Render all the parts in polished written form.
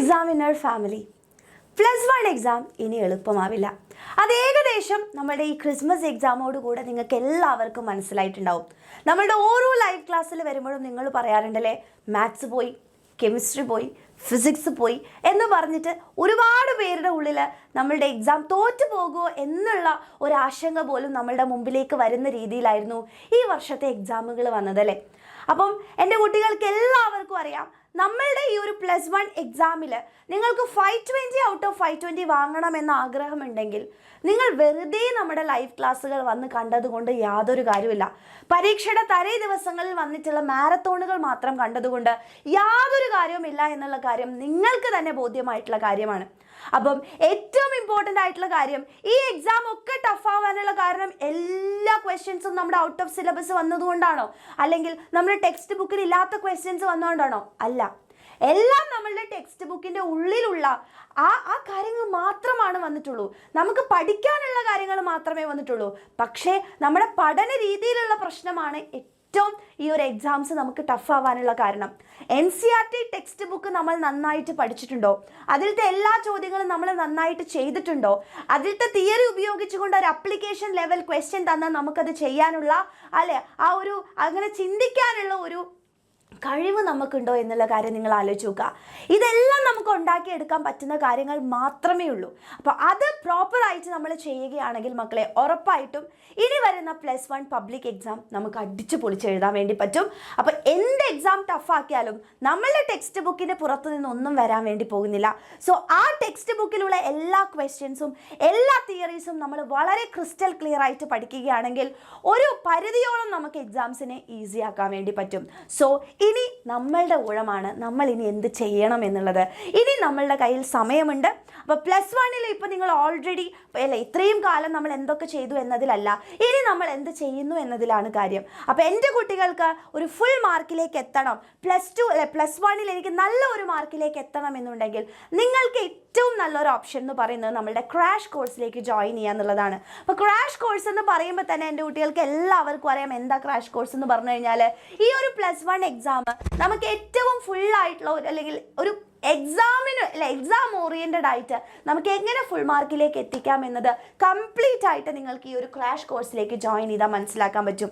Examwinner family. +1 exam ഇനി എളുപ്പമാവില്ല. അത് ഏകദേശം നമ്മുടെ ഈ ക്രിസ്മസ് എക്സാമോട് കൂടെ നിങ്ങൾക്ക് എല്ലാവർക്കും മനസ്സിലായിട്ടുണ്ടാവും. നമ്മളുടെ ഓരോ ലൈവ് ക്ലാസ്സിൽ വരുമ്പോഴും നിങ്ങൾ പറയാറുണ്ടല്ലേ, മാത്സ് പോയി, കെമിസ്ട്രി പോയി, ഫിസിക്സ് പോയി എന്ന് പറഞ്ഞിട്ട് ഒരുപാട് പേരുടെ ഉള്ളിൽ നമ്മളുടെ എക്സാം തോറ്റു പോകുമോ എന്നുള്ള ഒരാശങ്ക പോലും നമ്മളുടെ മുമ്പിലേക്ക് വരുന്ന രീതിയിലായിരുന്നു ഈ വർഷത്തെ എക്സാമുകൾ വന്നതല്ലേ. അപ്പം എൻ്റെ കുട്ടികൾക്ക് എല്ലാവർക്കും അറിയാം, നമ്മളുടെ ഈ ഒരു +1 എക്സാമിൽ നിങ്ങൾക്ക് 520 ഔട്ട് ഓഫ് 520 വാങ്ങണമെന്ന ആഗ്രഹമുണ്ടെങ്കിൽ നിങ്ങൾ വെറുതെ നമ്മുടെ ലൈവ് ക്ലാസ്സുകൾ വന്ന് കണ്ടതുകൊണ്ട് യാതൊരു കാര്യമില്ല. പരീക്ഷയുടെ തലേ ദിവസങ്ങളിൽ വന്നിട്ടുള്ള മാരത്തോണുകൾ മാത്രം കണ്ടതുകൊണ്ട് യാതൊരു കാര്യവുമില്ല എന്നുള്ള കാര്യം നിങ്ങൾക്ക് തന്നെ ബോധ്യമായിട്ടുള്ള കാര്യമാണ്. അപ്പം ഏറ്റവും ഇമ്പോർട്ടൻ്റ് ആയിട്ടുള്ള കാര്യം, ഈ എക്സാം ഒക്കെ ടഫ് ആവാനുള്ള കാരണം എല്ലാ ക്വസ്റ്റ്യൻസും നമ്മുടെ ഔട്ട് ഓഫ് സിലബസ് വന്നതുകൊണ്ടാണോ, അല്ലെങ്കിൽ നമ്മുടെ ടെക്സ്റ്റ് ബുക്കിൽ ഇല്ലാത്ത ക്വസ്റ്റ്യൻസ് വന്നതുകൊണ്ടാണോ? അല്ല, എല്ലാം നമ്മളുടെ ടെക്സ്റ്റ് ബുക്കിൻ്റെ ഉള്ളിലുള്ള ആ കാര്യങ്ങൾ മാത്രമാണ് വന്നിട്ടുള്ളൂ. നമുക്ക് പഠിക്കാനുള്ള കാര്യങ്ങൾ മാത്രമേ വന്നിട്ടുള്ളൂ. പക്ഷേ നമ്മുടെ പഠന രീതിയിലുള്ള പ്രശ്നമാണ് ഏറ്റവും ഈ ഒരു എക്സാംസ് നമുക്ക് ടഫ് ആവാനുള്ള കാരണം. NCERT ടെക്സ്റ്റ് ബുക്ക് നമ്മൾ നന്നായിട്ട് പഠിച്ചിട്ടുണ്ടോ? അതിലത്തെ എല്ലാ ചോദ്യങ്ങളും നമ്മൾ നന്നായിട്ട് ചെയ്തിട്ടുണ്ടോ? അതിലത്തെ തിയറി ഉപയോഗിച്ചുകൊണ്ട് ഒരു അപ്ലിക്കേഷൻ ലെവൽ ക്വസ്റ്റ്യൻ തന്നാൽ നമുക്കത് ചെയ്യാനുള്ള അങ്ങനെ ചിന്തിക്കാനുള്ള ഒരു കഴിവ് നമുക്കുണ്ടോ എന്നുള്ള കാര്യം നിങ്ങൾ ആലോചിച്ച് നോക്കുക. ഇതെല്ലാം നമുക്ക് ഉണ്ടാക്കിയെടുക്കാൻ പറ്റുന്ന കാര്യങ്ങൾ മാത്രമേ ഉള്ളൂ. അപ്പോൾ അത് പ്രോപ്പറായിട്ട് നമ്മൾ ചെയ്യുകയാണെങ്കിൽ മക്കളെ, ഉറപ്പായിട്ടും ഇനി വരുന്ന +1 പബ്ലിക് എക്സാം നമുക്ക് അടിച്ചു പൊളിച്ച് എഴുതാൻ വേണ്ടി പറ്റും. അപ്പോൾ എന്ത് എക്സാം ടഫാക്കിയാലും നമ്മളുടെ ടെക്സ്റ്റ് ബുക്കിൻ്റെ പുറത്തു നിന്നൊന്നും വരാൻ വേണ്ടി പോകുന്നില്ല. സോ ആ ടെക്സ്റ്റ് ബുക്കിലുള്ള എല്ലാ ക്വസ്റ്റ്യൻസും എല്ലാ തിയറീസും നമ്മൾ വളരെ ക്രിസ്റ്റൽ ക്ലിയർ ആയിട്ട് പഠിക്കുകയാണെങ്കിൽ ഒരു പരിധിയോളം നമുക്ക് എക്സാംസിനെ ഈസി ആക്കാൻ വേണ്ടി പറ്റും. സോ ഇനി നമ്മളുടെ ഊഴമാണ്, നമ്മൾ ഇനി എന്ത് ചെയ്യണം എന്നുള്ളത്. ഇനി നമ്മളുടെ കയ്യിൽ സമയമുണ്ട്. അപ്പോൾ +1 ഇപ്പോൾ നിങ്ങൾ ഓൾറെഡി ഇത്രയും കാലം നമ്മൾ എന്തൊക്കെ ചെയ്തു എന്നതിലല്ല, ഇനി നമ്മൾ എന്ത് ചെയ്യുന്നു എന്നതിലാണ് കാര്യം. അപ്പോൾ എൻ്റെ കുട്ടികൾക്ക് ഒരു ഫുൾ മാർക്കിലേക്ക് എത്തണം, +1 എനിക്ക് നല്ല ഒരു മാർക്കിലേക്ക് എത്തണം എന്നുണ്ടെങ്കിൽ നിങ്ങൾക്ക് ഏറ്റവും നല്ലൊരു ഓപ്ഷൻ എന്ന് പറയുന്നത് നമ്മളുടെ ക്രാഷ് കോഴ്സിലേക്ക് ജോയിൻ ചെയ്യുക എന്നുള്ളതാണ്. അപ്പോൾ ക്രാഷ് കോഴ്സ് എന്ന് പറയുമ്പോൾ തന്നെ എൻ്റെ കുട്ടികൾക്ക് എല്ലാവർക്കും അറിയാം എന്താ ക്രാഷ് കോഴ്സ് എന്ന് പറഞ്ഞു കഴിഞ്ഞാൽ, ഈ ഒരു +1 എക്സാം നമുക്ക് ഏറ്റവും ഫുള്ളായിട്ടുള്ള അല്ലെങ്കിൽ ഒരു എക്സാം ഓറിയൻറ്റഡ് ആയിട്ട് നമുക്ക് എങ്ങനെ ഫുൾ മാർക്കിലേക്ക് എത്തിക്കാം എന്നത് കംപ്ലീറ്റ് ആയിട്ട് നിങ്ങൾക്ക് ഈ ഒരു ക്രാഷ് കോഴ്സിലേക്ക് ജോയിൻ ചെയ്താൽ മനസ്സിലാക്കാൻ പറ്റും.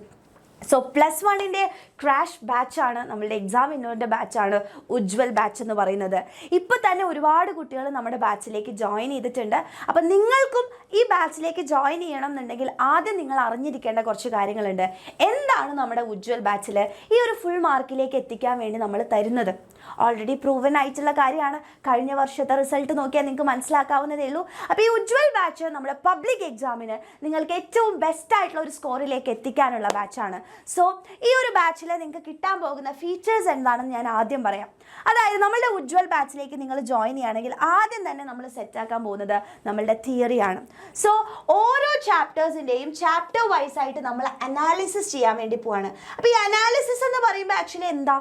സോ +1 ക്രാഷ് ബാച്ചാണ് നമ്മളുടെ എക്സാമിനറിൻ്റെ ബാച്ചാണ് ഉജ്വൽ ബാച്ച് എന്ന് പറയുന്നത്. ഇപ്പോൾ തന്നെ ഒരുപാട് കുട്ടികൾ നമ്മുടെ ബാച്ചിലേക്ക് ജോയിൻ ചെയ്തിട്ടുണ്ട്. അപ്പം നിങ്ങൾക്കും ഈ ബാച്ചിലേക്ക് ജോയിൻ ചെയ്യണം എന്നുണ്ടെങ്കിൽ ആദ്യം നിങ്ങൾ അറിഞ്ഞിരിക്കേണ്ട കുറച്ച് കാര്യങ്ങളുണ്ട്. എന്താണ് നമ്മുടെ ഉജ്വൽ ബാച്ചിൽ ഈ ഒരു ഫുൾ മാർക്കിലേക്ക് എത്തിക്കാൻ വേണ്ടി നമ്മൾ തരുന്നത്? ഓൾറെഡി പ്രൂവൻ ആയിട്ടുള്ള കാര്യമാണ്. കഴിഞ്ഞ വർഷത്തെ റിസൾട്ട് നോക്കിയാൽ നിങ്ങൾക്ക് മനസ്സിലാക്കാവുന്നതേ ഉള്ളൂ. അപ്പോൾ ഈ ഉജ്വൽ ബാച്ച് നമ്മുടെ പബ്ലിക് എക്സാമിന് നിങ്ങൾക്ക് ഏറ്റവും ബെസ്റ്റ് ആയിട്ടുള്ള ഒരു സ്കോറിലേക്ക് എത്തിക്കാനുള്ള ബാച്ചാണ്. സോ ഈ ഒരു ബാച്ചിൽ നിങ്ങൾക്ക് കിട്ടാൻ പോകുന്ന ഫീച്ചേഴ്സ് എന്താണെന്ന് ഞാൻ ആദ്യം പറയാം. അതായത് നമ്മളുടെ ഉജ്വൽ ബാച്ചിലേക്ക് നിങ്ങൾ ജോയിൻ ചെയ്യുകയാണെങ്കിൽ ആദ്യം തന്നെ നമ്മൾ സെറ്റാക്കാൻ പോകുന്നത് നമ്മളുടെ തിയറിയാണ്. സോ ഓരോ ചാപ്റ്റേഴ്സിൻ്റെയും ചാപ്റ്റർ വൈസ് ആയിട്ട് നമ്മൾ അനാലിസിസ് ചെയ്യാൻ വേണ്ടി പോവാണ്. അപ്പോൾ ഈ അനാലിസിസ് എന്ന് പറയുമ്പോൾ ആക്ച്വലി എന്താ?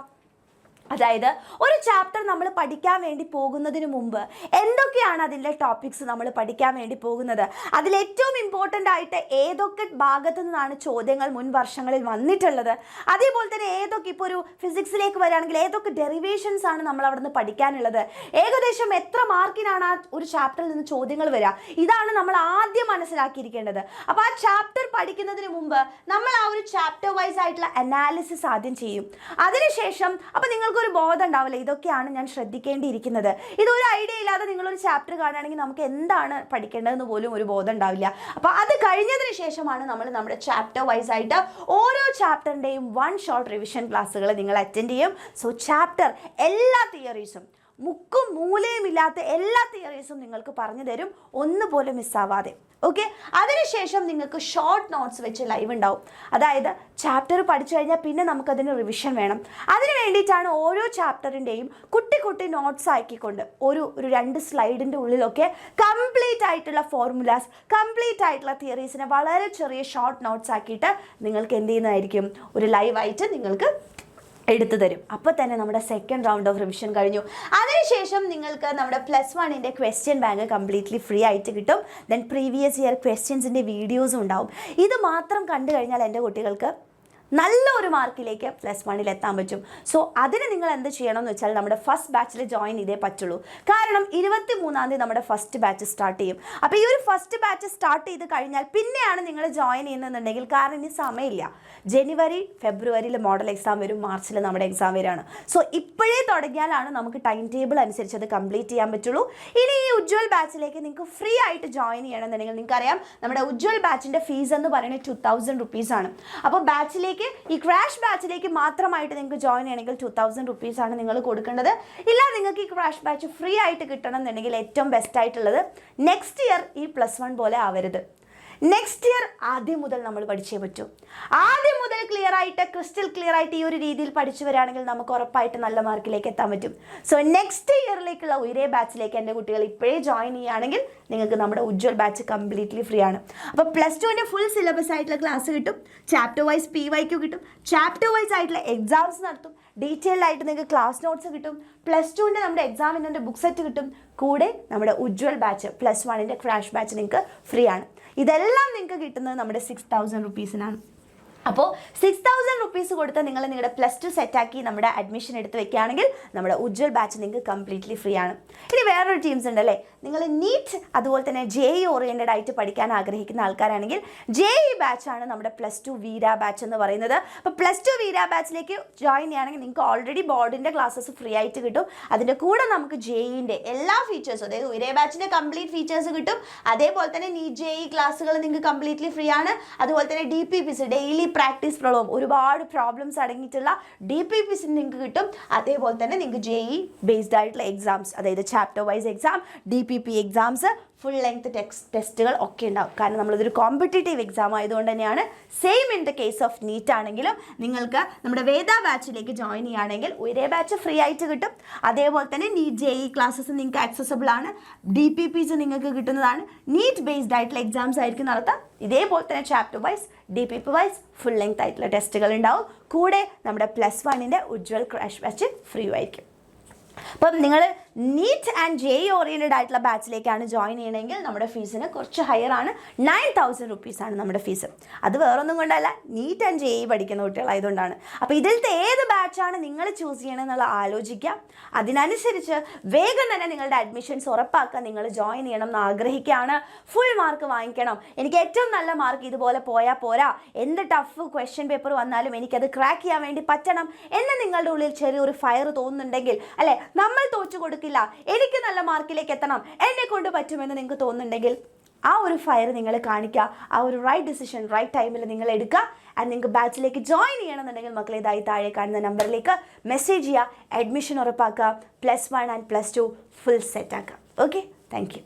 അതായത് ഒരു ചാപ്റ്റർ നമ്മൾ പഠിക്കാൻ വേണ്ടി പോകുന്നതിന് മുമ്പ് എന്തൊക്കെയാണ് അതിൻ്റെ ടോപ്പിക്സ് നമ്മൾ പഠിക്കാൻ വേണ്ടി പോകുന്നത്, അതിലേറ്റവും ഇമ്പോർട്ടൻ്റ് ആയിട്ട് ഏതൊക്കെ ഭാഗത്തു നിന്നാണ് ചോദ്യങ്ങൾ മുൻ വർഷങ്ങളിൽ വന്നിട്ടുള്ളത്, അതേപോലെ തന്നെ ഏതൊക്കെ ഇപ്പോൾ ഒരു ഫിസിക്സിലേക്ക് വരികയാണെങ്കിൽ ഏതൊക്കെ ഡെറിവേഷൻസ് ആണ് നമ്മൾ അവിടെ നിന്ന് പഠിക്കാനുള്ളത്, ഏകദേശം എത്ര മാർക്കിനാണ് ആ ഒരു ചാപ്റ്ററിൽ നിന്ന് ചോദ്യങ്ങൾ വരിക, ഇതാണ് നമ്മൾ ആദ്യം മനസ്സിലാക്കിയിരിക്കേണ്ടത്. അപ്പോൾ ആ ചാപ്റ്റർ പഠിക്കുന്നതിന് മുമ്പ് നമ്മൾ ആ ഒരു ചാപ്റ്റർ വൈസ് ആയിട്ടുള്ള അനാലിസിസ് ആദ്യം ചെയ്യും. അതിനുശേഷം അപ്പോൾ നിങ്ങൾക്ക് ഒരു ബോധം ഉണ്ടാവില്ല, ഇതൊക്കെയാണ് ഞാൻ ശ്രദ്ധിക്കേണ്ടിയിരിക്കുന്നത്. ഇതൊരു ഐഡിയ ഇല്ലാതെ നിങ്ങളൊരു ചാപ്റ്റർ കാണുകയാണെങ്കിൽ നമുക്ക് എന്താണ് പഠിക്കേണ്ടതെന്ന് പോലും ഒരു ബോധം ഉണ്ടാവില്ല. അപ്പോൾ അത് കഴിഞ്ഞതിന് ശേഷമാണ് നമ്മൾ നമ്മുടെ ചാപ്റ്റർ വൈസ് ആയിട്ട് ഓരോ ചാപ്റ്ററിൻ്റെയും 1 ഷോർട്ട് റിവിഷൻ ക്ലാസ്സുകൾ നിങ്ങൾ അറ്റൻഡ് ചെയ്യും. സോ ചാപ്റ്റർ എല്ലാ തിയറീസും, മുക്കും മൂലയും ഇല്ലാത്ത എല്ലാ തിയറീസും നിങ്ങൾക്ക് പറഞ്ഞു തരും, ഒന്നുപോലെ മിസ്സാവാതെ. ഓക്കെ, അതിനുശേഷം നിങ്ങൾക്ക് ഷോർട്ട് നോട്ട്സ് വെച്ച് ലൈവ് ഉണ്ടാവും. അതായത് ചാപ്റ്റർ പഠിച്ചു കഴിഞ്ഞാൽ പിന്നെ നമുക്കതിന് റിവിഷൻ വേണം. അതിന് വേണ്ടിയിട്ടാണ് ഓരോ ചാപ്റ്ററിൻ്റെയും കുട്ടി നോട്ട്സ് ആക്കിക്കൊണ്ട് ഒരു 2 സ്ലൈഡിൻ്റെ ഉള്ളിലൊക്കെ കംപ്ലീറ്റ് ആയിട്ടുള്ള ഫോർമുലാസ്, കംപ്ലീറ്റ് ആയിട്ടുള്ള തിയറീസിനെ വളരെ ചെറിയ ഷോർട്ട് നോട്ട്സ് ആക്കിയിട്ട് നിങ്ങൾക്ക് എന്ത് ചെയ്യുന്നതായിരിക്കും, ഒരു ലൈവായിട്ട് നിങ്ങൾക്ക് എടുത്തു തരും. അപ്പോൾ തന്നെ നമ്മുടെ സെക്കൻഡ് റൗണ്ട് ഓഫ് റിവിഷൻ കഴിഞ്ഞു. അതിനുശേഷം നിങ്ങൾക്ക് നമ്മുടെ +1 ക്വസ്റ്റ്യൻ ബാങ്ക് കംപ്ലീറ്റ്ലി ഫ്രീ ആയിട്ട് കിട്ടും. ദെൻ പ്രീവിയസ് ഇയർ ക്വസ്റ്റ്യൻസിൻ്റെ വീഡിയോസും ഉണ്ടാവും. ഇത് മാത്രം കണ്ടു കഴിഞ്ഞാൽ എൻ്റെ കുട്ടികൾക്ക് നല്ലൊരു മാർക്കിലേക്ക് +1 എത്താൻ പറ്റും. സോ അതിന് നിങ്ങൾ എന്ത് ചെയ്യണം എന്ന് വെച്ചാൽ നമ്മുടെ ഫസ്റ്റ് ബാച്ചിൽ ജോയിൻ ചെയ്തേ പറ്റുള്ളൂ. കാരണം 23-ാം തീയതി നമ്മുടെ ഫസ്റ്റ് ബാച്ച് സ്റ്റാർട്ട് ചെയ്യും. അപ്പോൾ ഈ ഒരു ഫസ്റ്റ് ബാച്ച് സ്റ്റാർട്ട് ചെയ്ത് കഴിഞ്ഞാൽ പിന്നെയാണ് നിങ്ങൾ ജോയിൻ ചെയ്യുന്നതെന്നുണ്ടെങ്കിൽ, കാരണം ഇനി സമയമില്ല. ജനുവരി ഫെബ്രുവരിയിൽ മോഡൽ എക്സാം വരും, മാർച്ചിൽ നമ്മുടെ എക്സാം വരികയാണ്. സോ ഇപ്പോഴേ തുടങ്ങിയാലാണ് നമുക്ക് ടൈം ടേബിൾ അനുസരിച്ച് അത് കംപ്ലീറ്റ് ചെയ്യാൻ പറ്റുള്ളൂ. ഇനി ഈ ഉജ്ജ്വൽ ബാച്ചിലേക്ക് നിങ്ങൾക്ക് ഫ്രീ ആയിട്ട് ജോയിൻ ചെയ്യണമെന്നുണ്ടെങ്കിൽ നിങ്ങൾക്കറിയാം നമ്മുടെ ഉജ്ജ്വൽ ബാച്ചിൻ്റെ ഫീസ് എന്ന് പറയുന്നത് 2000 റുപ്പീസാണ്. അപ്പോൾ ബാച്ചിലേക്ക് ഈ ക്രാഷ് ബാച്ചിലേക്ക് മാത്രമായിട്ട് നിങ്ങൾക്ക് ജോയിൻ ചെയ്യണമെങ്കിൽ 2000 റുപ്പീസാണ് നിങ്ങൾ കൊടുക്കേണ്ടത്. ഇല്ല നിങ്ങൾക്ക് ഈ ക്രാഷ് ബാച്ച് ഫ്രീ ആയിട്ട് കിട്ടണം എന്നുണ്ടെങ്കിൽ ഏറ്റവും ബെസ്റ്റ് ആയിട്ടുള്ളത് നെക്സ്റ്റ് ഇയർ ഈ +1 പോലെ ആവരുത്. നെക്സ്റ്റ് ഇയർ ആദ്യം മുതൽ നമ്മൾ പഠിച്ചേ പറ്റൂ. ആദ്യം മുതൽ ക്ലിയർ ആയിട്ട് ക്രിസ്റ്റൽ ക്ലിയർ ആയിട്ട് ഈ ഒരു രീതിയിൽ പഠിച്ചു വരികയാണെങ്കിൽ നമുക്ക് ഉറപ്പായിട്ട് നല്ല മാർക്കിലേക്ക് എത്താൻ പറ്റും. സോ നെക്സ്റ്റ് ഇയറിലേക്കുള്ള ഉയരേ ബാച്ചിലേക്ക് എൻ്റെ കുട്ടികൾ ഇപ്പോഴേ ജോയിൻ ചെയ്യുകയാണെങ്കിൽ നിങ്ങൾക്ക് നമ്മുടെ ഉജ്ജ്വൽ ബാച്ച് കംപ്ലീറ്റ്ലി ഫ്രീ ആണ്. അപ്പോൾ +2ൻ്റെ ഫുൾ സിലബസ് ആയിട്ടുള്ള ക്ലാസ് കിട്ടും, ചാപ്റ്റർ വൈസ് PYQ കിട്ടും, ചാപ്റ്റർ വൈസ് ആയിട്ടുള്ള എക്സാംസ് നടത്തും, ഡീറ്റെയിൽഡ് ആയിട്ട് നിങ്ങൾക്ക് ക്ലാസ് നോട്ട്സ് കിട്ടും, +2ൻ്റെ നമ്മുടെ എക്സാമിനറിൻ്റെ ബുക്ക് സെറ്റ് കിട്ടും, കൂടെ നമ്മുടെ ഉജ്ജ്വൽ ബാച്ച് +1ൻ്റെ ക്രാഷ് ബാച്ച് നിങ്ങൾക്ക് ഫ്രീ ആണ്. ഇതെല്ലാം നിങ്ങൾക്ക് കിട്ടുന്നത് നമ്മുടെ 6000 റുപ്പീസിനാണ്. അപ്പോൾ 6000 റുപ്പീസ് കൊടുത്ത് നിങ്ങൾ നിങ്ങളുടെ +2 സെറ്റാക്കി നമ്മുടെ അഡ്മിഷൻ എടുത്ത് വെക്കുകയാണെങ്കിൽ നമ്മുടെ ഉജ്ജ്വൽ ബാച്ച് നിങ്ങൾക്ക് കംപ്ലീറ്റ്ലി ഫ്രീ ആണ്. ഇനി വേറൊരു ടീംസ് ഉണ്ടല്ലേ, നിങ്ങൾ നീറ്റ് അതുപോലെ തന്നെ JEE ഓറിയൻറ്റഡ് ആയിട്ട് പഠിക്കാൻ ആഗ്രഹിക്കുന്ന ആൾക്കാരാണെങ്കിൽ JEE ബാച്ചാണ് നമ്മുടെ +2 വീര ബാച്ച് എന്ന് പറയുന്നത്. അപ്പോൾ +2 വീര ബാച്ചിലേക്ക് ജോയിൻ ചെയ്യുകയാണെങ്കിൽ നിങ്ങൾക്ക് ഓൾറെഡി ബോർഡിൻ്റെ ക്ലാസ്സസ് ഫ്രീ ആയിട്ട് കിട്ടും. അതിൻ്റെ കൂടെ നമുക്ക് JEEൻ്റെ എല്ലാ ഫീച്ചേഴ്സും, അതായത് ഉയരേ ബാച്ചിൻ്റെ കംപ്ലീറ്റ് ഫീച്ചേഴ്സ് കിട്ടും. അതേപോലെ തന്നെ നീറ്റ് JEE ക്ലാസ്സുകൾ നിങ്ങൾക്ക് കംപ്ലീറ്റ്ലി ഫ്രീ ആണ്. അതുപോലെ തന്നെ DPPs ഡെയിലി പ്രാക്ടീസ് പ്രോബ്ലം, ഒരുപാട് പ്രോബ്ലംസ് അടങ്ങിയിട്ടുള്ള DPPs നിങ്ങൾക്ക് കിട്ടും. അതേപോലെ തന്നെ നിങ്ങൾക്ക് JEE ബേസ്ഡ് ആയിട്ടുള്ള എക്സാംസ്, അതായത് chapter wise exam, DPP exams, full length ടെസ്റ്റുകൾ ഒക്കെ ഉണ്ടാവും. കാരണം നമ്മളിതൊരു കോമ്പറ്റേറ്റീവ് എക്സാം ആയതുകൊണ്ട് തന്നെയാണ്. Same in the case of NEET ആണെങ്കിലും നിങ്ങൾക്ക് നമ്മുടെ വേദ ബാച്ചിലേക്ക് ജോയിൻ ചെയ്യുകയാണെങ്കിൽ ഉയരേ ബാച്ച് ഫ്രീ ആയിട്ട് കിട്ടും. അതേപോലെ തന്നെ നീറ്റ് JEE ക്ലാസ്സസ് നിങ്ങൾക്ക് ആക്സസബിൾ ആണ്, DPPs നിങ്ങൾക്ക് കിട്ടുന്നതാണ്. നീറ്റ് ബേസ്ഡ് ആയിട്ടുള്ള എക്സാംസ് ആയിരിക്കും നടത്താം. ഇതേപോലെ തന്നെ chapter wise DPP wise full length ആയിട്ടുള്ള ടെസ്റ്റുകൾ ഉണ്ടാവും. കൂടെ നമ്മുടെ +1ൻ്റെ ഉജ്ജ്വൽ ക്രാഷ് ബാച്ച് ഫ്രീ ആയിരിക്കും. അപ്പം നിങ്ങൾ നീറ്റ് ആൻഡ് JEE ഓറിയൻറ്റഡ് ആയിട്ടുള്ള ബാച്ചിലേക്കാണ് ജോയിൻ ചെയ്യണമെങ്കിൽ നമ്മുടെ ഫീസിന് കുറച്ച് ഹയർ ആണ്. 9000 റുപ്പീസാണ് നമ്മുടെ ഫീസ്. അത് വേറൊന്നും കൊണ്ടല്ല, നീറ്റ് ആൻഡ് JEE പഠിക്കുന്ന കുട്ടികളായതുകൊണ്ടാണ്. അപ്പോൾ ഇതിലത്തെ ഏത് ബാച്ചാണ് നിങ്ങൾ ചൂസ് ചെയ്യണമെന്നുള്ള ആലോചിക്കുക. അതിനനുസരിച്ച് വേഗം തന്നെ നിങ്ങളുടെ അഡ്മിഷൻസ് ഉറപ്പാക്കാൻ നിങ്ങൾ ജോയിൻ ചെയ്യണം എന്ന് ആഗ്രഹിക്കുകയാണ്. ഫുൾ മാർക്ക് വാങ്ങിക്കണം, എനിക്ക് ഏറ്റവും നല്ല മാർക്ക് ഇതുപോലെ പോയാൽ പോരാ, എന്ത് ടഫ് ക്വസ്റ്റ്യൻ പേപ്പർ വന്നാലും എനിക്കത് ക്രാക്ക് ചെയ്യാൻ വേണ്ടി പറ്റണം എന്ന് നിങ്ങളുടെ ഉള്ളിൽ ചെറിയൊരു ഫയർ തോന്നുന്നുണ്ടെങ്കിൽ, അല്ലേ നമ്മൾ തോറ്റു കൊടുക്കില്ല, എനിക്ക് നല്ല മാർക്കിലേക്ക് എത്തണം, എന്നെ കൊണ്ട് പറ്റുമെന്ന് നിങ്ങൾക്ക് തോന്നുന്നുണ്ടെങ്കിൽ ആ ഒരു ഫയർ നിങ്ങൾ കാണിക്കുക. ആ ഒരു റൈറ്റ് ഡിസിഷൻ റൈറ്റ് ടൈമിൽ നിങ്ങൾ എടുക്കുക. ആൻഡ് നിങ്ങൾക്ക് ബാച്ചിലേക്ക് ജോയിൻ ചെയ്യണമെന്നുണ്ടെങ്കിൽ മക്കളെ ഇതായി താഴെ കാണുന്ന നമ്പറിലേക്ക് മെസ്സേജ് ചെയ്യുക. അഡ്മിഷൻ ഉറപ്പാക്കുക. +1 ആൻഡ് +2 ഫുൾ സെറ്റ് ആക്കുക. Okay, thank you.